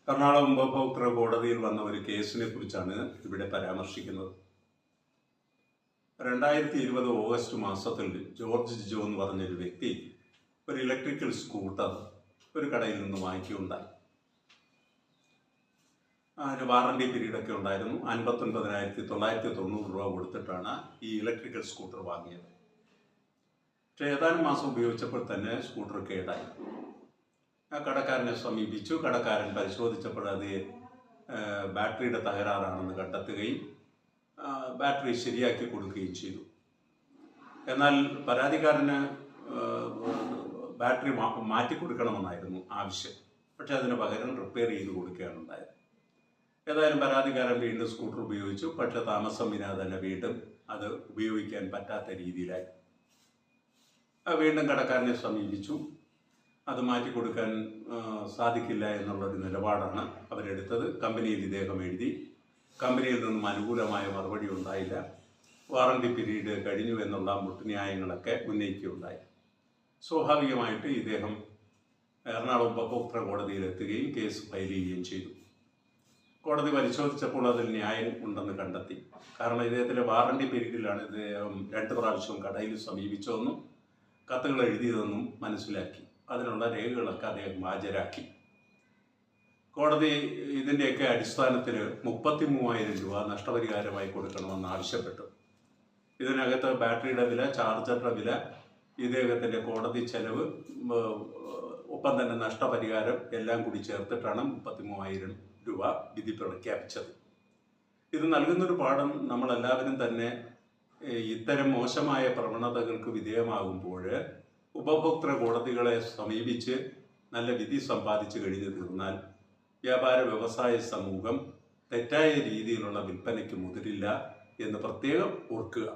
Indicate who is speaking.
Speaker 1: എറണാകുളം ഉപഭോക്തൃ കോടതിയിൽ വന്ന ഒരു കേസിനെ കുറിച്ചാണ് ഇവിടെ പരാമർശിക്കുന്നത്. 2020 ഓഗസ്റ്റ് മാസത്തിൽ ജോർജ് ജിജോ എന്ന് പറഞ്ഞൊരു വ്യക്തി ഒരു ഇലക്ട്രിക്കൽ സ്കൂട്ടർ ഒരു കടയിൽ നിന്ന് വാങ്ങിക്കുകയുണ്ടായി. അതിന് വാറണ്ടി പീരീഡൊക്കെ ഉണ്ടായിരുന്നു. 59,990 രൂപ കൊടുത്തിട്ടാണ് ഈ ഇലക്ട്രിക്കൽ സ്കൂട്ടർ വാങ്ങിയത്. പക്ഷേ ഏതാനും മാസം ഉപയോഗിച്ചപ്പോൾ തന്നെ സ്കൂട്ടർ കേടായി. ആ കടക്കാരനെ സമീപിച്ചു. കടക്കാരൻ പരിശോധിച്ചപ്പോൾ അത് ബാറ്ററിയുടെ തകരാറാണെന്ന് കണ്ടെത്തുകയും ബാറ്ററി ശരിയാക്കി കൊടുക്കുകയും ചെയ്തു. എന്നാൽ പരാതിക്കാരന് ബാറ്ററി മാറ്റിക്കൊടുക്കണമെന്നായിരുന്നു ആവശ്യം. പക്ഷെ അതിന് പകരം റിപ്പയർ ചെയ്ത് കൊടുക്കുകയാണ് ഉണ്ടായത്. ഏതായാലും പരാതിക്കാരൻ വീണ്ടും സ്കൂട്ടർ ഉപയോഗിച്ചു. പക്ഷെ താമസം വിനാ തന്നെ വീണ്ടും അത് ഉപയോഗിക്കാൻ പറ്റാത്ത രീതിയിലായി. വീണ്ടും കടക്കാരനെ സമീപിച്ചു. അത് മാറ്റിക്കൊടുക്കാൻ സാധിക്കില്ല എന്നുള്ളൊരു നിലപാടാണ് അവരെടുത്തത്. കമ്പനിയിൽ ഇദ്ദേഹം എഴുതി. കമ്പനിയിൽ നിന്നും അനുകൂലമായ മറുപടി ഉണ്ടായില്ല. വാറണ്ടി പീരീഡ് കഴിഞ്ഞു എന്നുള്ള മുട്ടുന്യായങ്ങളൊക്കെ ഉന്നയിക്കുകയുണ്ടായി. സ്വാഭാവികമായിട്ട് ഇദ്ദേഹം എറണാകുളം ഉപഭോക്തൃ കോടതിയിലെത്തുകയും കേസ് ഫയൽ ചെയ്യുകയും ചെയ്തു. കോടതി പരിശോധിച്ചപ്പോൾ അതിൽ ന്യായം ഉണ്ടെന്ന് കണ്ടെത്തി. കാരണം ഇദ്ദേഹത്തിൻ്റെ വാറണ്ടി പീരീഡിലാണ് ഇദ്ദേഹം 2 പ്രാവശ്യം കടയിൽ സമീപിച്ചതെന്നും കത്തുകൾ എഴുതിയതെന്നും മനസ്സിലാക്കി. അതിനുള്ള രേഖകളൊക്കെ അദ്ദേഹം ഹാജരാക്കി. കോടതി ഇതിൻ്റെയൊക്കെ അടിസ്ഥാനത്തിൽ 33,000 രൂപ നഷ്ടപരിഹാരമായി കൊടുക്കണമെന്ന് ആവശ്യപ്പെട്ടു. ഇതിനകത്ത് ബാറ്ററിയുടെ വില, ചാർജറുടെ വില, ഇദ്ദേഹത്തിൻ്റെ കോടതി ചെലവ്, ഒപ്പം തന്നെ നഷ്ടപരിഹാരം എല്ലാം കൂടി ചേർത്തിട്ടാണ് 33,000 രൂപ വിധി പ്രഖ്യാപിച്ചത്. ഇത് നൽകുന്നൊരു പാഠം നമ്മളെല്ലാവരും തന്നെ ഇത്തരം മോശമായ പ്രവണതകൾക്ക് വിധേയമാകുമ്പോൾ ഉപഭോക്തൃ കോടതികളെ സമീപിച്ച് നല്ല വിധി സമ്പാദിച്ചു കഴിഞ്ഞു തീർന്നാൽ വ്യാപാര വ്യവസായ സമൂഹം തെറ്റായ രീതിയിലുള്ള വിൽപ്പനയ്ക്ക് മുതിരില്ല എന്ന് പ്രത്യേകം ഓർക്കുക.